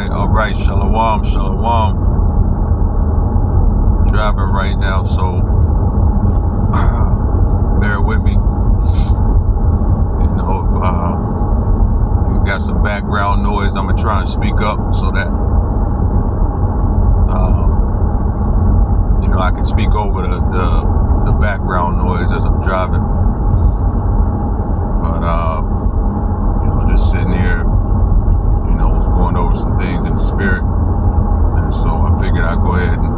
right. Shalom. Driving right now, so bear with me. You know, if you got some background noise, I'm gonna try and speak up so that I can speak over the background noise as I'm driving. But just sitting here, was going over some things in the spirit, and so I figured I'd go ahead and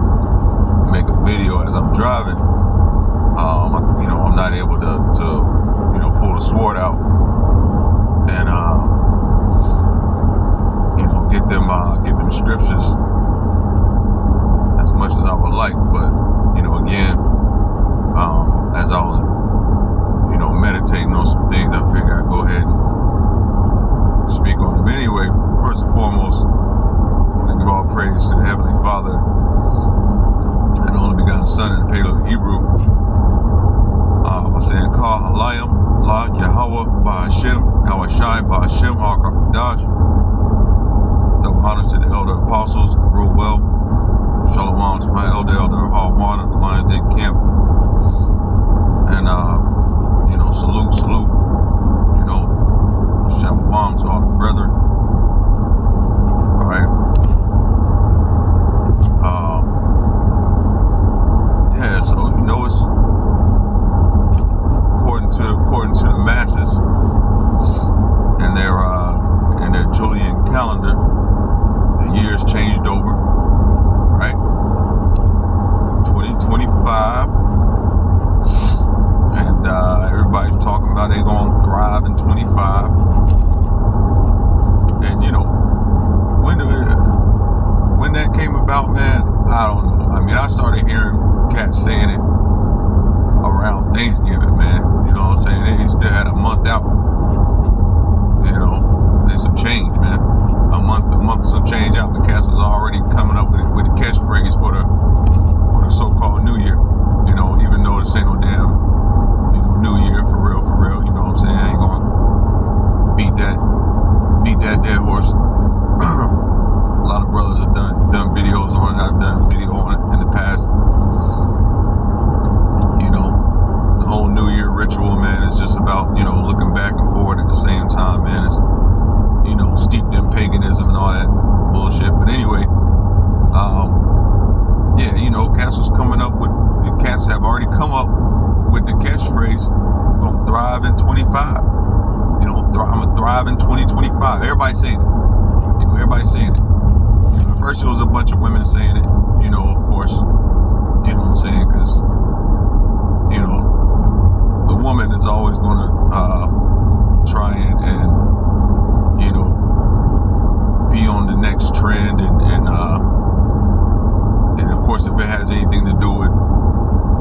make a video as I'm driving. I'm not able to pull the sword out and get them scriptures as much as I would like, but again, as I was meditating on some things, I figured I'd go ahead and speak on them. Anyway, first and foremost, I want to give all praise to the Heavenly Father and the only begotten Son in the Paleo Hebrew. By saying Kah Halayim La Yahweh Ba'Hashem Hawashai Ba'Hashem HaKadosh. Double honors to the elder apostles, rule well. Shalom to my elder Hawwana, the Lions Den camp. And salute. Shalom to all the brethren. All right. So it's according to the masses and their Julian calendar, the years changed over, right? 2025, and everybody's talking about they gonna thrive in 25. And when that came about, man, I don't know. I mean, I started hearing cats saying it around Thanksgiving, man. You know what I'm saying? They still had a month out, and some change, man. A month, some change out. The cats was already coming up with a catchphrase for the so-called New Year. Even though this ain't no damn, New Year for real. You know what I'm saying? I ain't gonna beat that dead horse. A lot of brothers have done videos on it. I've done a video on it in the past. The whole New Year ritual, man, is just about, looking back and forward at the same time, man. It's, steeped in paganism and all that bullshit. But anyway, cats was coming up with, the cats have already come up with the catchphrase, gonna thrive in 25. I'm gonna thrive in 2025. Everybody's saying it. Everybody's saying it. At first it was a bunch of women saying it, of course. You know what I'm saying? Because, the woman is always going to try and be on the next trend. And of course, if it has anything to do with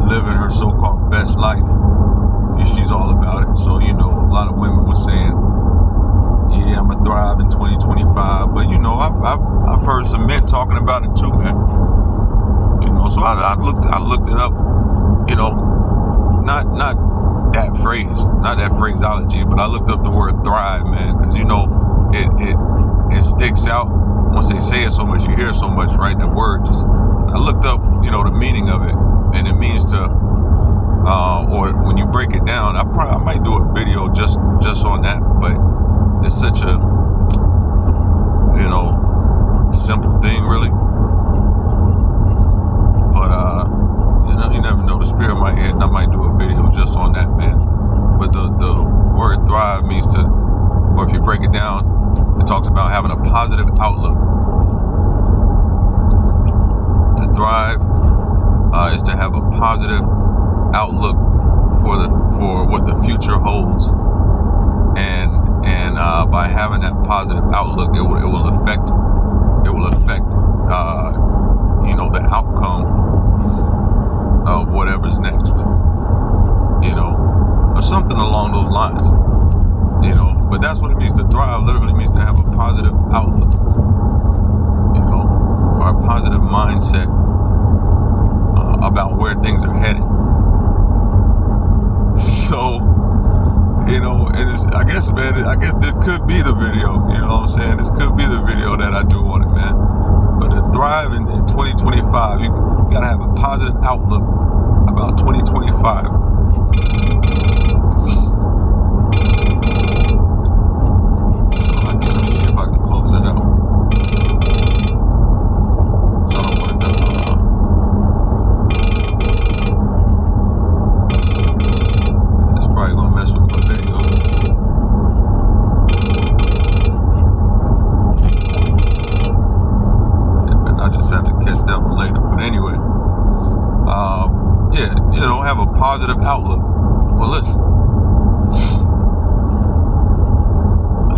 living her so-called best life, she's all about it. So, a lot of women were saying, yeah, I'm gonna thrive in 2025. But I've heard some men talking about it too, man. So I looked it up. Not that phrase, not that phraseology, but I looked up the word thrive, man, because it sticks out. Once they say it so much, you hear it so much, right? That word I looked up, the meaning of it, and it means to, or when you break it down, I might do a video just on that, but it's such a, simple thing, really. But, you never know. The spirit might hit, and I might do a video just on that, man. But the word thrive means to, or if you break it down, it talks about having a positive outlook. To thrive is to have a positive outlook for what the future holds, and by having that positive outlook, it will affect the outcome of whatever's next, or something along those lines, but that's what it means to thrive. Literally means to have a positive outlook, or a positive mindset about where things are headed. So, and I guess this could be the video video. You know what I'm saying? This could be the video that I do on it, man. But to thrive in 2025, you gotta have a positive outlook about 2025. Let me see if I can close it out. So I don't want to it's probably gonna mess with my video. And I just have to catch that one later. But anyway, yeah, you know, have a positive outlook. Well, listen,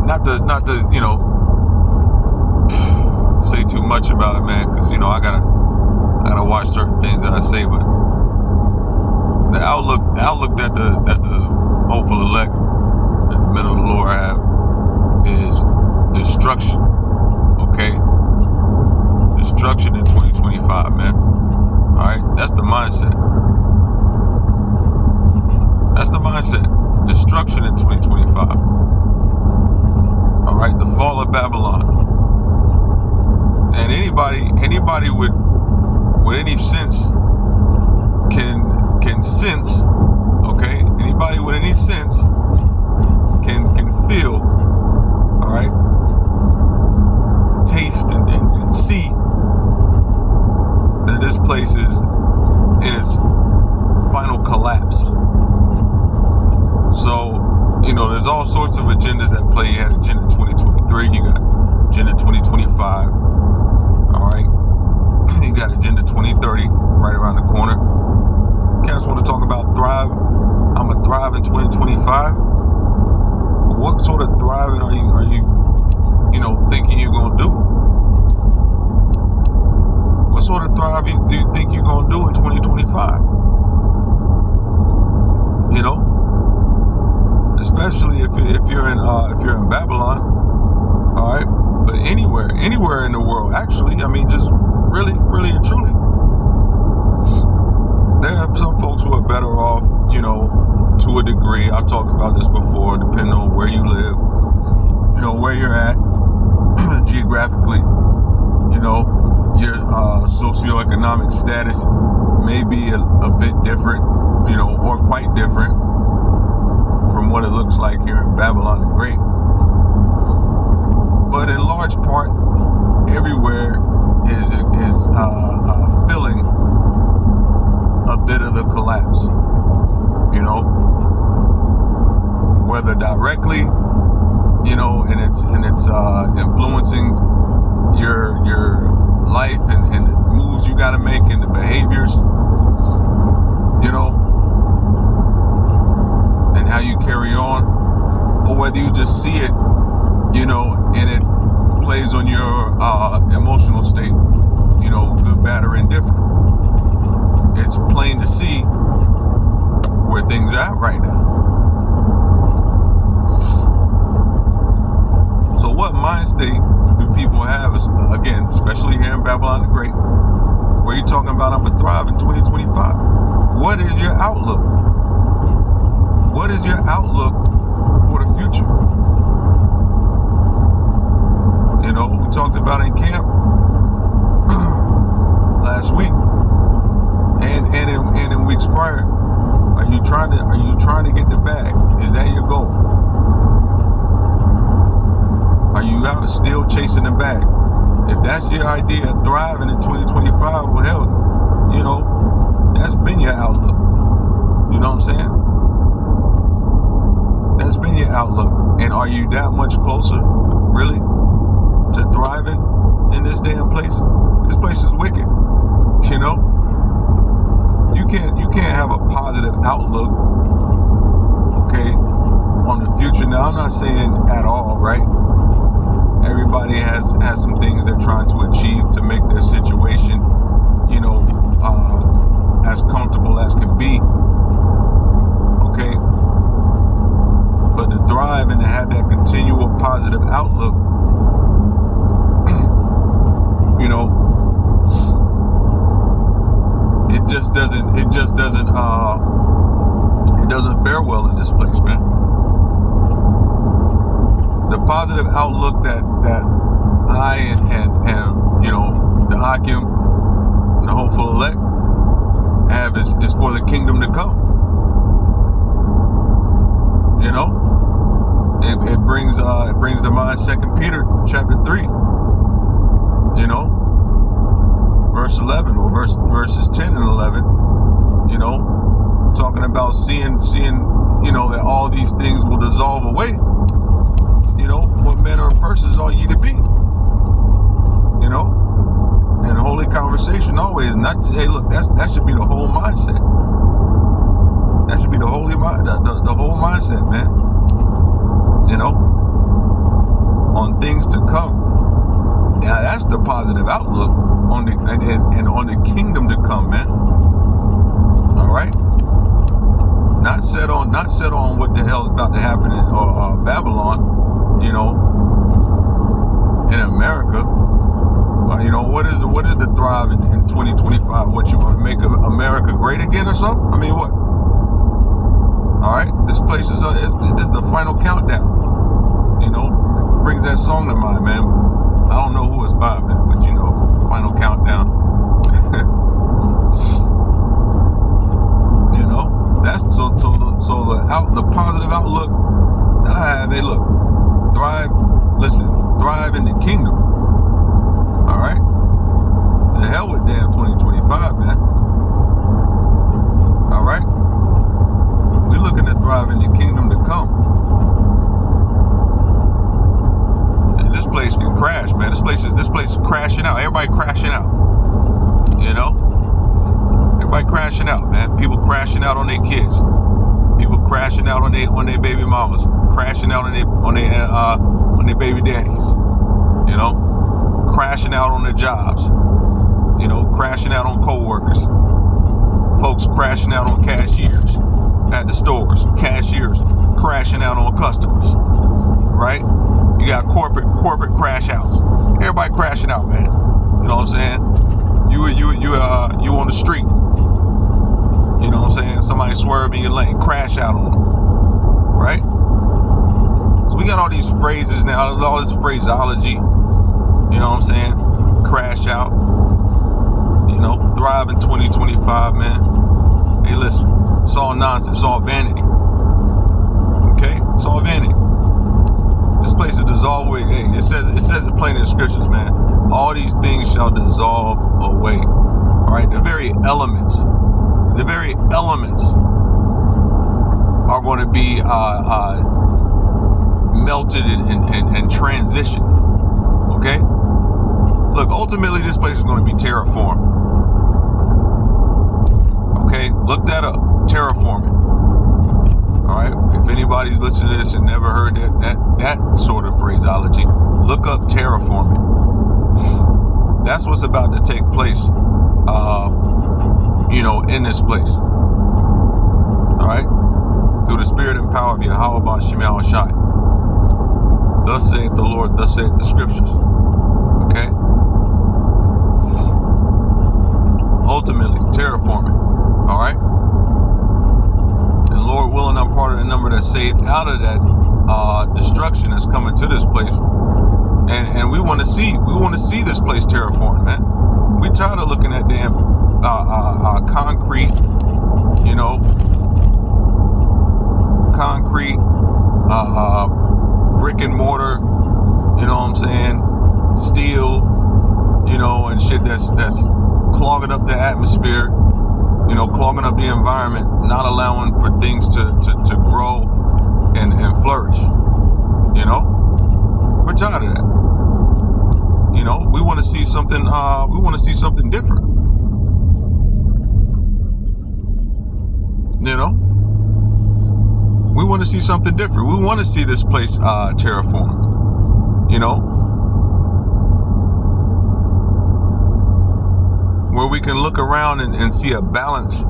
not to, you know, say too much about it, man, because, you know, I gotta watch certain things that I say, but the outlook that the hopeful elect in the middle of the Lord have is destruction. Okay, destruction in 2025, man. All right, that's the mindset. That's the mindset. Destruction in 2025. All right, the fall of Babylon. And anybody with any sense can sense. Okay, anybody with any sense can feel. All right, taste and see that this place is in its final collapse. So, you know, there's all sorts of agendas at play. You had Agenda 2023, you got Agenda 2025, all right? You got Agenda 2030 right around the corner. Cats want to talk about thrive. I'm going to thrive in 2025. What sort of thriving are you thinking you're going to do? What sort of thrive do you think you're going to do in 2025? You know? Especially if you're in Babylon, all right. But anywhere in the world, actually, I mean, just really and truly, there are some folks who are better off, you know, to a degree. I've talked about this before, depending on where you live, you know, where you're at geographically, you know, your socioeconomic status may be a bit different, you know, or quite different from what it looks like here in Babylon the Great. But in large part, everywhere is feeling a bit of the collapse. You know, whether directly, you know, and it's influencing your life and the moves you got to make and the behaviors, you know, and how you carry on, or whether you just see it, you know, and it plays on your emotional state, you know, good, bad, or indifferent. It's plain to see where things are at right now. So what mind state do people have, again, especially here in Babylon the Great, where you're talking about I'm going to thrive in 2025? What is your outlook? What is your outlook for the future? You know, we talked about in camp last week and in weeks prior. Are you trying to get the bag? Is that your goal? Are you out still chasing the bag? If that's your idea of thriving in 2025, well, hell, you know, that's been your outlook. You know what I'm saying? That's been your outlook. And are you that much closer, really, to thriving in this damn place? This place is wicked. You know? You can't have a positive outlook, okay, on the future. Now, I'm not saying at all, right? Everybody has some things they're trying to achieve to make their situation, you know, as comfortable as can be. Okay? But to thrive and to have that continual positive outlook, you know, it doesn't fare well in this place, man. The positive outlook that I and the Hakim and the hopeful elect have is for the kingdom to come. It brings to mind 2 Peter chapter 3, verse 11 or verses 10 and 11, talking about seeing that all these things will dissolve away. What manner of persons are ye to be? And holy conversation always, not, hey, look, that should be the whole mindset. That should be the whole mindset, man. On things to come. Yeah, that's the positive outlook on the kingdom to come, man. All right. Not set on what the hell's about to happen in Babylon, in America. What is the thrive in 2025? What, you want to make America great again or something? I mean, what? All right, this place is the final countdown. Brings that song to mind, man. I don't know who it's by, man, but final countdown. That's so the positive outlook that I have. Hey, look, thrive in the kingdom. All right, to hell with damn 2025, man. All right, we're looking to thrive in the kingdom to come. And this place can crash, man. This place is crashing out. Everybody crashing out. Everybody crashing out, man. People crashing out on their kids. People crashing out on their baby mamas. Crashing out on their baby daddies. Crashing out on their jobs. Crashing out on co-workers. Folks crashing out on cashiers at the stores. Cashiers crashing out on customers. Right? You got corporate crash outs. Everybody crashing out, man. You know what I'm saying? You on the street. You know what I'm saying? Somebody swerve in your lane, crash out on them. Right? So we got all these phrases now, all this phraseology. You know what I'm saying? Crash out. Thrive in 2025, man. Hey, listen, it's all nonsense. It's all vanity. Okay? It's all vanity. This place is dissolved away. Hey, it says it plain in the scriptures, man. All these things shall dissolve away. All right? The very elements are going to be melted and transitioned. Okay? Look, ultimately, this place is going to be terraformed. Okay? Look that up. Terraforming. All right? If anybody's listening to this and never heard that sort of phraseology, look up terraforming. That's what's about to take place, in this place. All right? Through the spirit and power of Yahweh Shemel Shai. Thus saith the Lord, thus saith the scriptures. Okay? Ultimately, terraforming. All right? And Lord willing, I'm part of the number that's saved out of that destruction that's coming to this place. And we want to see this place terraformed, man. We tired of looking at damn concrete, brick and mortar, you know what I'm saying, steel, and shit that's clogging up the atmosphere, clogging up the environment, not allowing for things to grow and flourish. We're tired of that. We want to see something. We want to see something different. We want to see something different. We want to see this place terraformed. Where we can look around and see a balance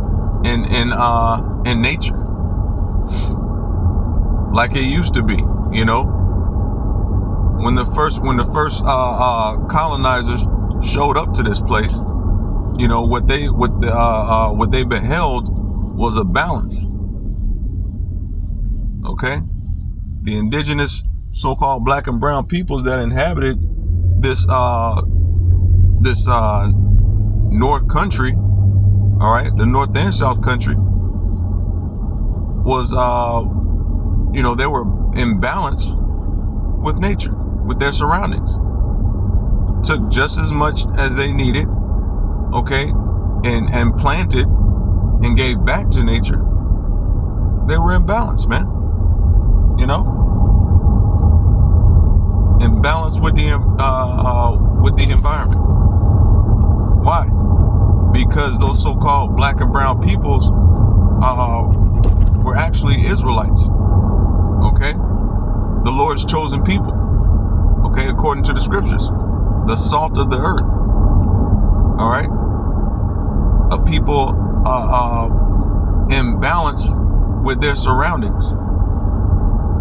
in nature, like it used to be. When the first colonizers showed up to this place, what they beheld was a balance. Okay, the indigenous so-called black and brown peoples that inhabited this North country, all right, the North and South country, was they were in balance with nature, with their surroundings. Took just as much as they needed, okay, and planted and gave back to nature. They were in balance, man. In balance with the environment. Why? Because those so-called black and brown peoples were actually Israelites. Okay, the Lord's chosen people. Okay, according to the scriptures, the salt of the earth. All right, a people in balance with their surroundings.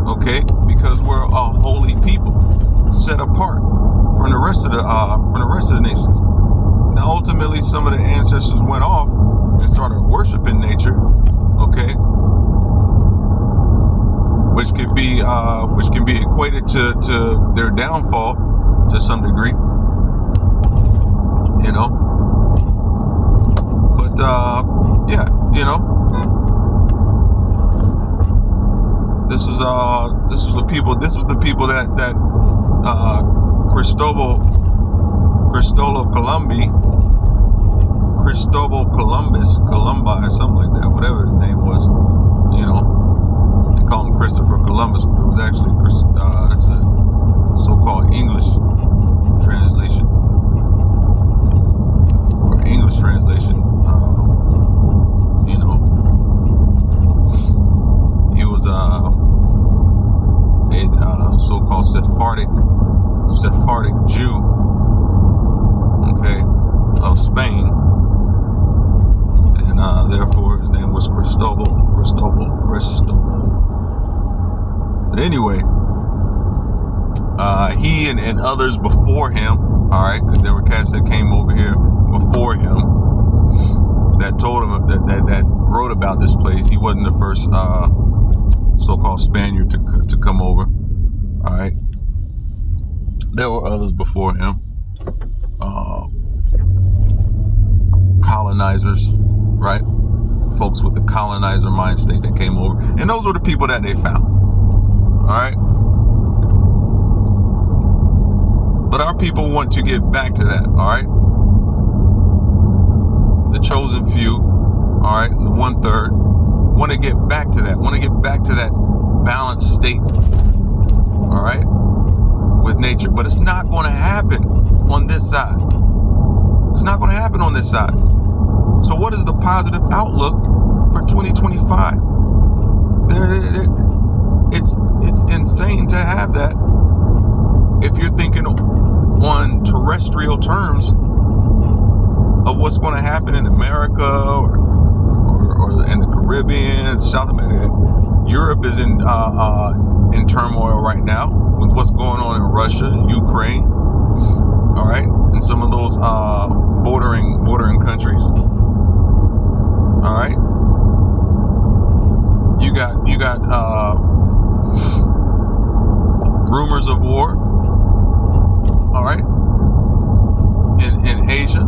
Okay, because we're a holy people, set apart from the rest of the nations. Now, ultimately, some of the ancestors went off and started worshiping nature. Okay, which can be equated to their downfall to some degree. But this was the people that Cristobal Columbus, or something like that, whatever his name was. They call him Christopher Columbus, but it was actually it's a so-called English translation, or English translation. He was a so-called Sephardic Jew, okay, of Spain, and therefore his name was Cristobal. But anyway, he and others before him, all right, because there were cats that came over here before him that told him that wrote about this place. He wasn't the first so-called Spaniard to come over. All right, there were others before him, colonizers, right? Folks with the colonizer mind state that came over, and those were the people that they found. All right, but our people want to get back to that. All right, the chosen few, all right, the 1/3 want to get back to that. Want to get back to that balanced state. All right, with nature, but it's not going to happen on this side. It's not going to happen on this side. So what is the positive outlook for 2025? It's insane to have that if you're thinking on terrestrial terms of what's going to happen in America or in the Caribbean, South America. Europe is in turmoil right now with what's going on in Russia, Ukraine, all right, and some of those bordering countries. All right, you got rumors of war, all right, in Asia,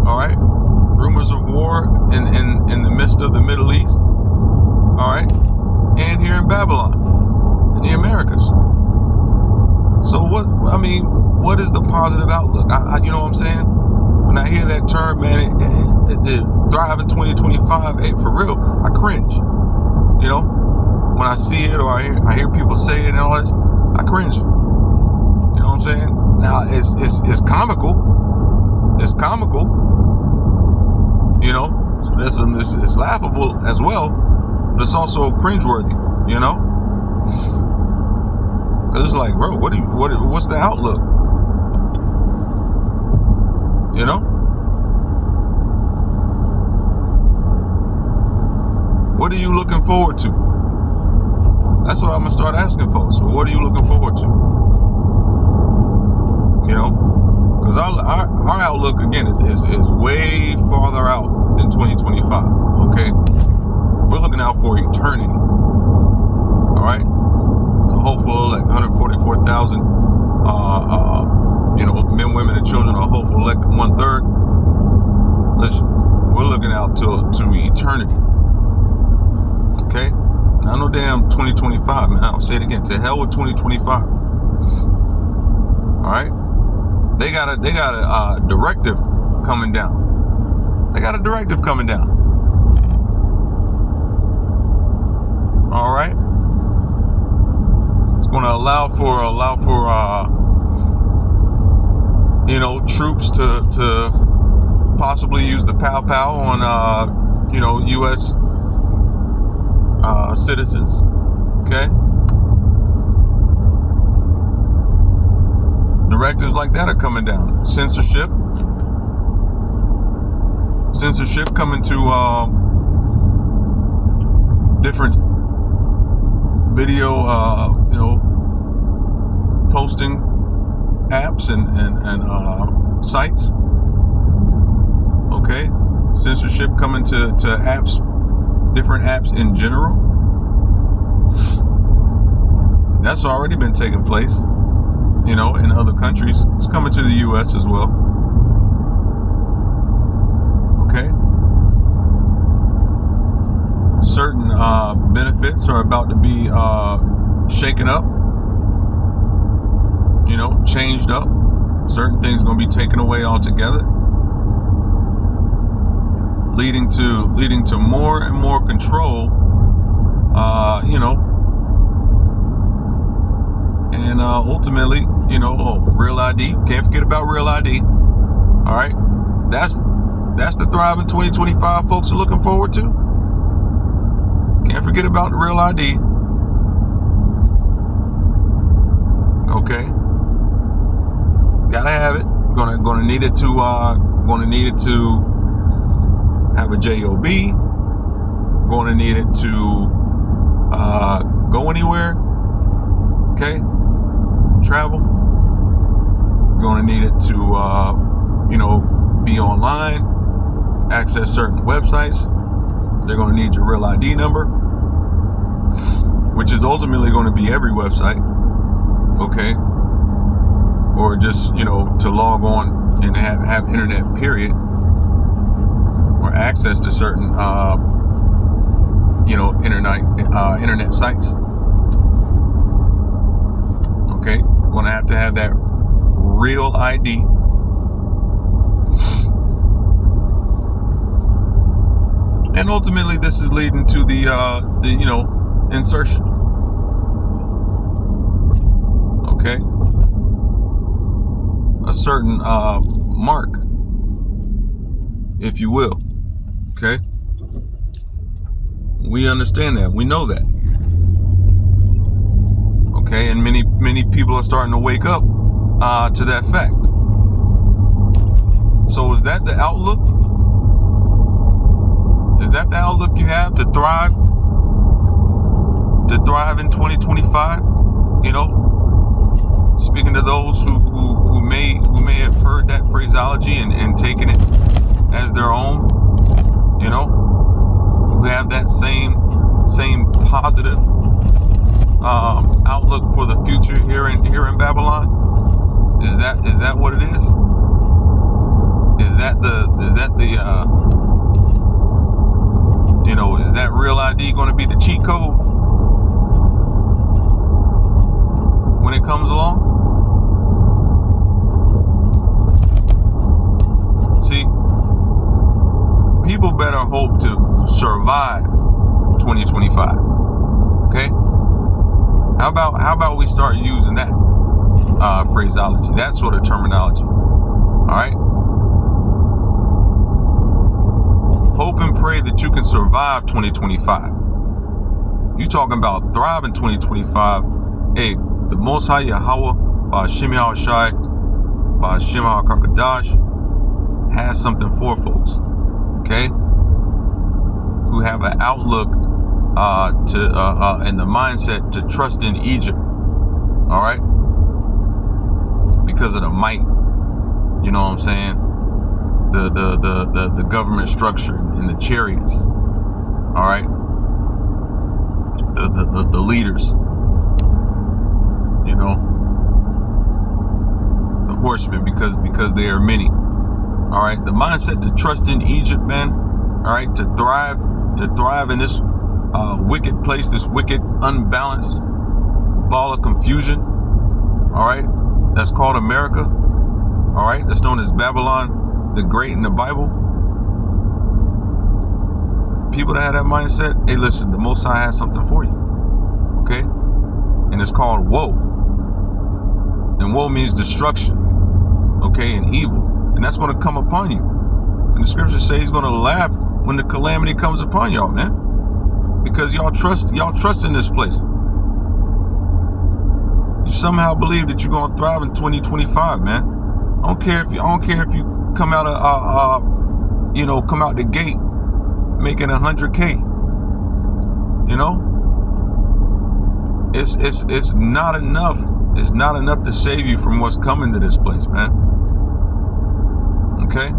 all right, rumors of war in the midst of the Middle East, all right, and here in Babylon, in the Americas. So what is the positive outlook? You know what I'm saying? When I hear that term, man, it thrive in 2025, hey, for real, I cringe. When I see it or I hear people say it and all this, I cringe. You know what I'm saying? Now it's comical. It's comical. So this is laughable as well, but it's also cringeworthy. Cause it's like, bro, what's the outlook? What are you looking forward to? That's what I'm gonna start asking folks. So what are you looking forward to? Because our outlook again is way farther out than 2025. Okay, we're looking out for eternity. All right, the hopeful elect, 144,000, men, women, and children are hopeful elect, 1/3. Listen, we're looking out to eternity. Okay? Now, no damn 2025, man. I'll say it again. To hell with 2025. All right? They got a directive coming down. They got a directive coming down. All right? It's going to allow for troops to possibly use the pow on U.S. Citizens. Okay? Directives like that are coming down. Censorship coming to different video posting apps and sites. Okay, censorship coming to apps, different apps in general. That's already been taking place, in other countries. It's coming to the U.S. as well. Okay, certain benefits are about to be shaken up, changed up. Certain things are going to be taken away altogether, leading to more and more control, and ultimately, real ID. Can't forget about real ID. All right, that's the thriving 2025 folks are looking forward to. Can't forget about the real ID. Okay, gotta have it. Gonna need it to have a job. Gonna need it to go anywhere. Okay, travel. Gonna need it to be online, access certain websites. They're going to need your real ID number, which is ultimately going to be every website. Okay, or just to log on and have internet, period, or access to certain internet sites. Okay, going to have that real ID. And ultimately, this is leading to the insertion. Okay, a certain mark, if you will. Okay, we understand that. We know that. Okay, and many people are starting to wake up to that fact. So is that the outlook? Is that the outlook you have to thrive? To thrive in 2025? Speaking to those who may have heard that phraseology and taken it as their own, who have that same positive outlook for the future here in Babylon. Is that what it is? Is that the is that real ID going to be the cheat code when it comes along? See, people better hope to survive 2025. Okay? How about we start using that phraseology, that sort of terminology? All right? Hope and pray that you can survive 2025. You talking about thrive in 2025? Hey, the Most High Yahweh, Ba'Shem Yahushai, Ba'Shem HaKarkadash, has something for folks, okay? Who have an outlook and the mindset to trust in Egypt, all right? Because of the might, you know what I'm saying? The government structure and the chariots, all right, the leaders, you know, the horsemen, because they are many. All right, the mindset to trust in Egypt, man. All right, to thrive in this wicked place, this wicked, unbalanced ball of confusion. All right, that's called America. All right, that's known as Babylon the Great in the Bible. People that have that mindset, hey, listen, the Most High has something for you. Okay, and it's called woe. And woe means destruction. Okay, and evil. And that's going to come upon you. And the scriptures say he's going to laugh when the calamity comes upon y'all, man. Because y'all trust in this place. You somehow believe that you're going to thrive in 2025, man. I don't care if you come out come out the gate making 100K. You know? It's not enough. It's not enough to save you from what's coming to this place, man. Okay?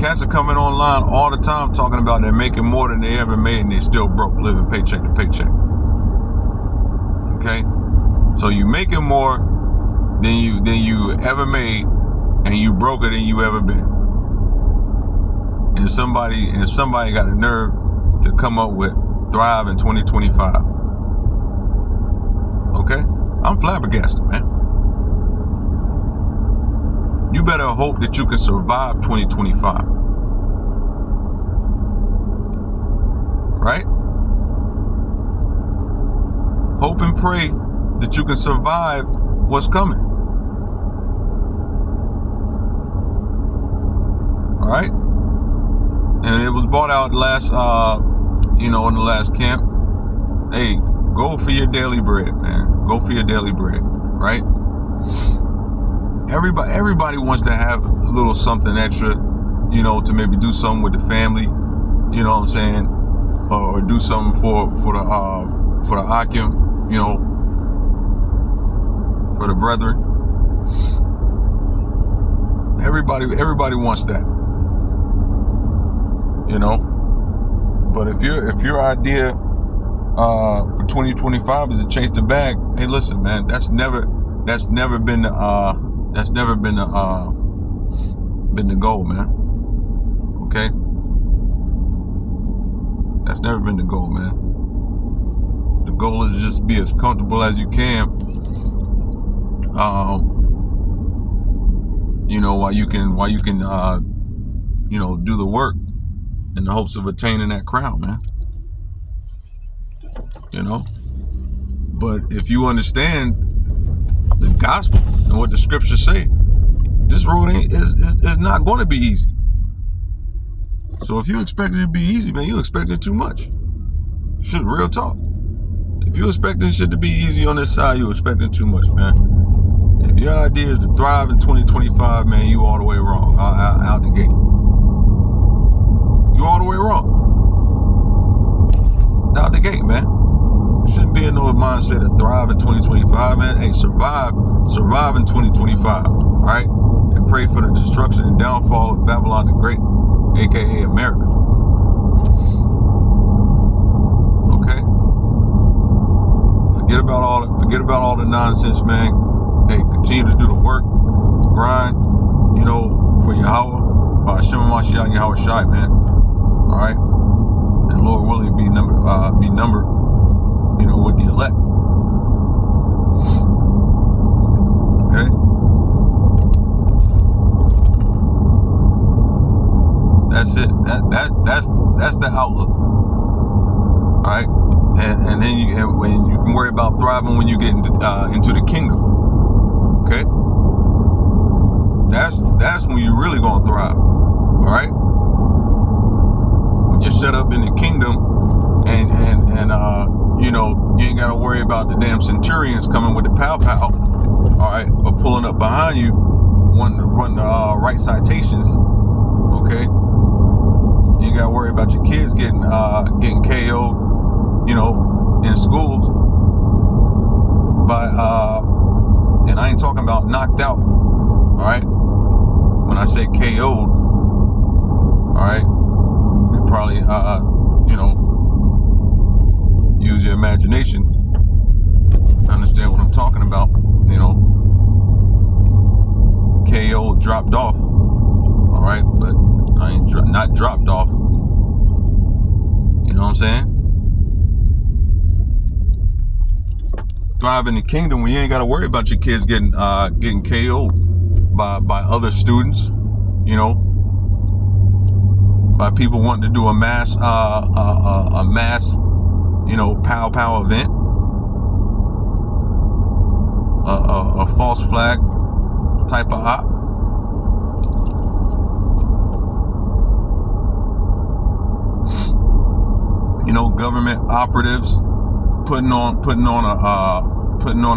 Cats are coming online all the time talking about they're making more than they ever made and they still broke, living paycheck to paycheck. Okay? So you making more than you ever made, and you broker than you ever been. And somebody got the nerve to come up with thrive in 2025. Okay? I'm flabbergasted, man. You better hope that you can survive 2025. Right? Hope and pray that you can survive what's coming. All right? And it was brought out last, in the last camp. Hey, go for your daily bread, man. Go for your daily bread, right? Everybody wants to have a little something extra, to maybe do something with the family, you know what I'm saying, or do something for the Akim, for the brethren. Everybody wants that, But if your idea for 2025 is to change the bag, hey, listen, man, that's never been the goal, man. Okay? That's never been the goal, man. The goal is just be as comfortable as you can. While you can do the work in the hopes of attaining that crown, man. But if you understand the gospel and what the scriptures say, this road is not going to be easy. So if you expect it to be easy, man, you expecting too much. Shit, real talk. If you expecting shit to be easy on this side, you expecting too much, man. If your idea is to thrive in 2025, man, you all the way wrong. Out the gate. You all the way wrong. Out the gate, man. Shouldn't be in no mindset to thrive in 2025, man. Hey, survive in 2025, all right? And pray for the destruction and downfall of Babylon the Great, aka America. Okay? Forget about all the nonsense, man. Hey, continue to do the work, grind, for Yahweh, by Hashem Mashiach Yahweh Shai, man. All right? And Lord willing, be numbered, with the elect. Okay? That's it. That's the outlook. All right? And then you can worry about thriving when you get into the kingdom. Okay? That's when you're really gonna thrive. All right? When you're set up in the kingdom and you ain't gotta worry about the damn centurions coming with the pow, all right, or pulling up behind you, wanting to run the right citations. Okay? You ain't gotta worry about your kids getting KO'd, in schools by and I ain't talking about knocked out. All right? When I say KO'd, all right, you could probably use your imagination, understand what I'm talking about. KO dropped off. All right, but I ain't not dropped off. You know what I'm saying? Thrive in the kingdom when you ain't got to worry about your kids getting KO'd by other students. By people wanting to do a mass pow event, a false flag type of op. Government operatives putting on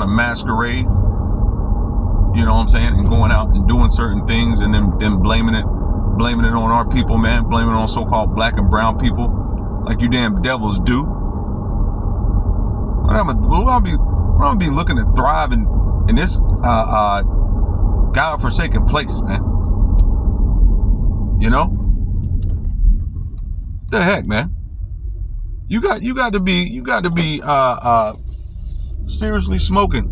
a masquerade. You know what I'm saying? And going out and doing certain things, and then blaming it on our people, man. Blaming it on so-called black and brown people, like you damn devils do. I'll be looking to thrive in this God-forsaken place, man. The heck, man. You got to be seriously smoking.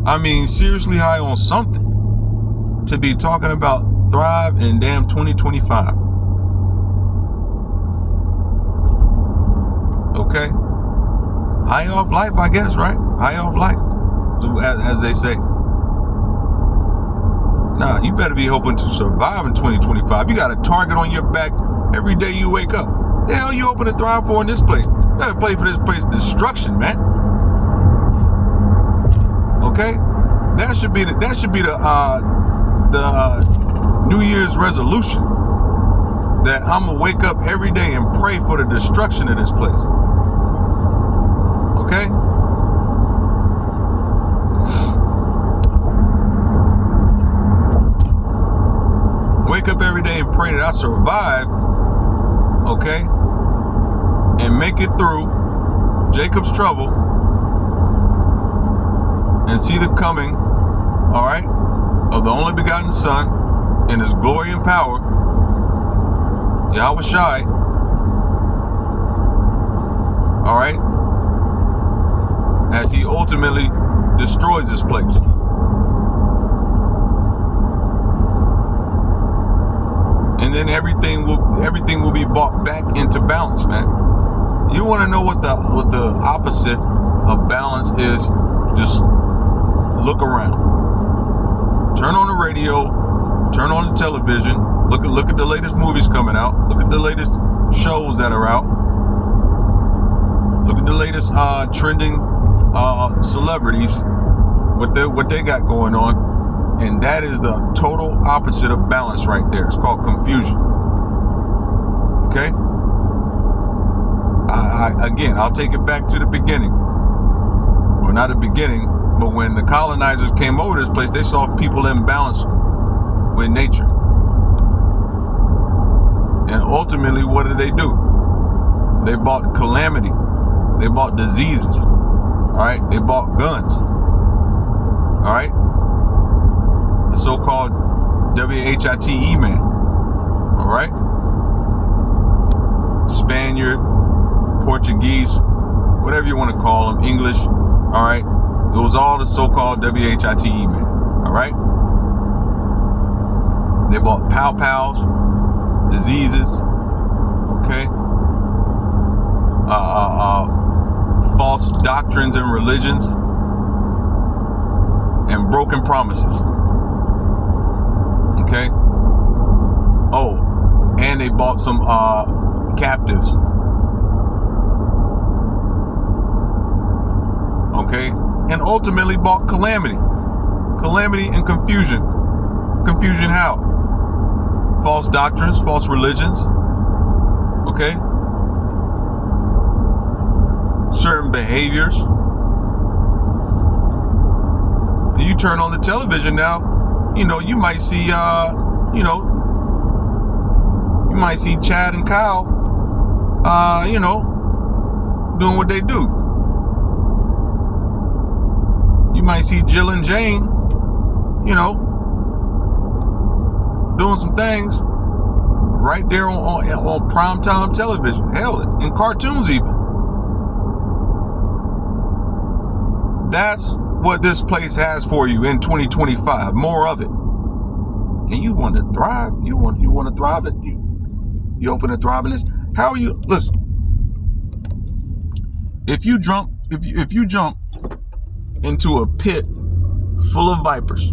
I mean, seriously high on something to be talking about thrive in damn 2025. Okay? High off life, I guess, right? High off life, as they say. Nah, you better be hoping to survive in 2025. You got a target on your back every day you wake up. The hell you hoping to thrive for in this place? You better play for this place destruction, man. Okay? That should be the New Year's resolution, that I'm gonna wake up every day and pray for the destruction of this place. Okay? Wake up every day and pray that I survive, okay, and make it through Jacob's trouble and see the coming, all right, of the only begotten Son in his glory and power, Yahweh Shai, all right, as he ultimately destroys this place. And then everything will be brought back into balance, man. You want to know what the opposite of balance is? Just look around. Turn on the radio, turn on the television, look at the latest movies coming out, look at the latest shows that are out, look at the latest trending celebrities, what they got going on. And that is the total opposite of balance right there. It's called confusion. Okay? I'll take it back to the beginning. Well, not the beginning, but when the colonizers came over this place, they saw people in balance with nature. And ultimately, what did they do? They bought calamity. They bought diseases. All right? They bought guns. All right? The so-called WHITE man, all right? Spaniard, Portuguese, whatever you want to call them, English, all right? It was all the so-called WHITE man, all right? They bought pow-pows, diseases, okay? False doctrines and religions, and broken promises. Okay. Oh, and they bought some captives. Okay, and ultimately bought calamity and confusion. Confusion how? False doctrines, false religions. Okay. Certain behaviors. You turn on the television now. You might see, you might see Chad and Kyle, doing what they do. You might see Jill and Jane, doing some things, right there on primetime television. Hell, in cartoons even. That's what this place has for you in 2025. More of it. And you want to thrive. You want to thrive. And you open to thrive in this. How are you? Listen. If you jump into a pit full of vipers,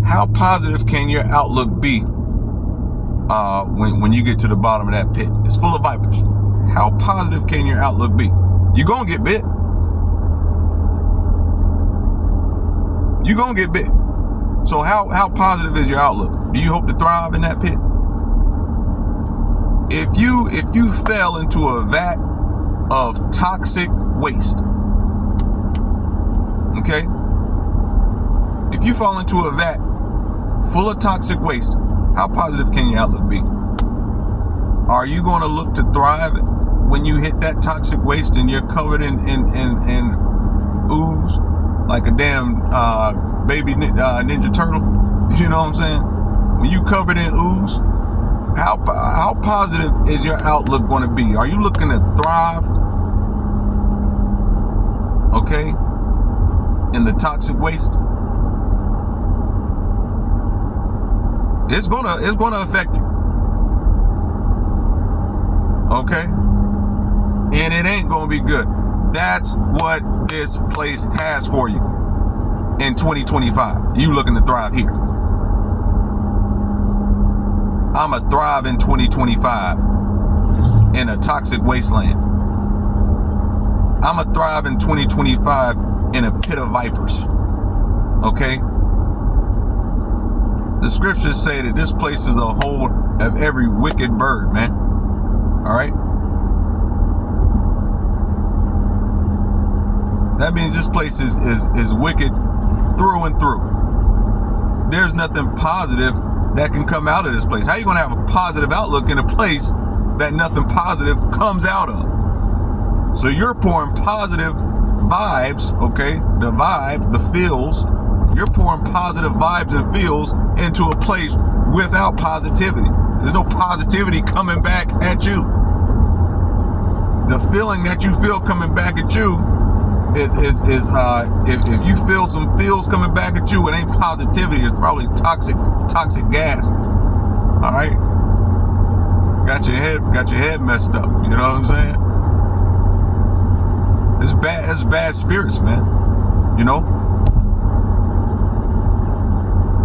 how positive can your outlook be when you get to the bottom of that pit? It's full of vipers. How positive can your outlook be? You're gonna get bit. You're gonna get bit. So how positive is your outlook? Do you hope to thrive in that pit? If you fell into a vat of toxic waste, okay? If you fall into a vat full of toxic waste, how positive can your outlook be? Are you going to look to thrive when you hit that toxic waste and you're covered in ooze like a damn baby Ninja Turtle? You know what I'm saying? When you covered in ooze, how positive is your outlook going to be? Are you looking to thrive? Okay? In the toxic waste? It's gonna affect you. Okay? And it ain't gonna be good. That's what this place has for you in 2025. You looking to thrive here. I'ma thrive in 2025 in a toxic wasteland. I'ma thrive in 2025 in a pit of vipers. Okay? The scriptures say that this place is a hold of every wicked bird, man. All right? That means this place is wicked through and through. There's nothing positive that can come out of this place. How are you going to have a positive outlook in a place that nothing positive comes out of? So you're pouring positive vibes, okay? The vibes, the feels. You're pouring positive vibes and feels into a place without positivity. There's no positivity coming back at you. The feeling that you feel coming back at you is if you feel some feels coming back at you, it ain't positivity. It's probably toxic gas. All right, got your head messed up. You know what I'm saying? It's bad spirits, man. You know.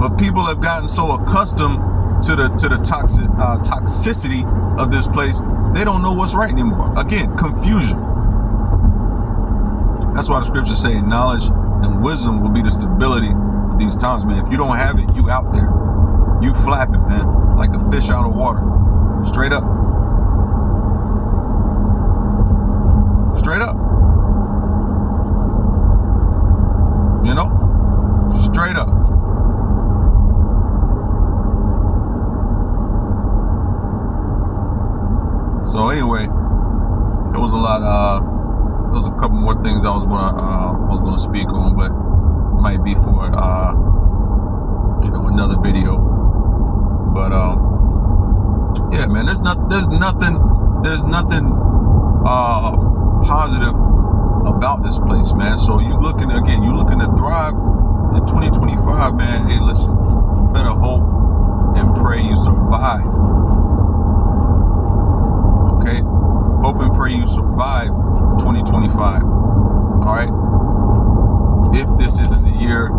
But people have gotten so accustomed to the toxicity of this place, they don't know what's right anymore. Again, confusion. That's why the scriptures say knowledge and wisdom will be the stability of these times, man. If you don't have it, you out there. You flapping, man, like a fish out of water. Straight up. Straight up. You know? Straight up. So anyway, there was a lot. There was a couple more things I was gonna speak on, but it might be for another video. But yeah, man, there's nothing positive about this place, man. So you looking to thrive in 2025, man. Hey, listen, you better hope and pray you survive. Okay? Hope and pray you survive 2025. All right? If this isn't the year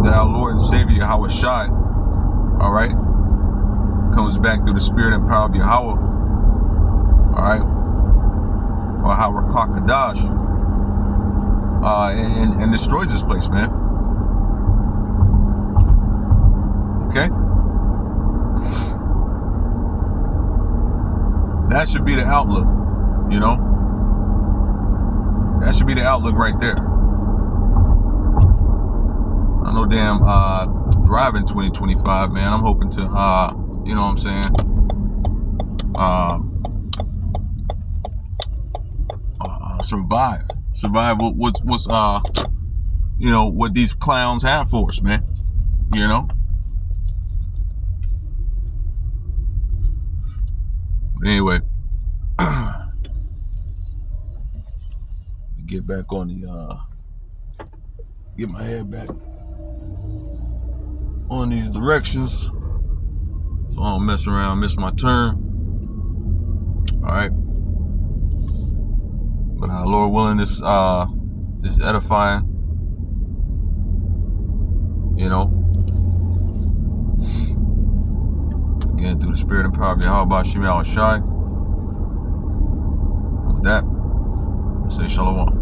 that our Lord and Savior Yahweh Shai, all right, comes back through the spirit and power of Yahweh, all right, or Harakakadash, and destroys this place, man. Okay? That should be the outlook, you know? That should be the outlook right there. I know damn thriving 2025, man. I'm hoping to, you know what I'm saying? Survive what's what these clowns have for us, man. You know? But anyway, get back on the get my head back on these directions so I don't mess around, miss my turn. Alright. But Lord willing, this is edifying. You know. Again, through the spirit and power of Yahweh Shem Yahweh Shai. With that, I say shalom.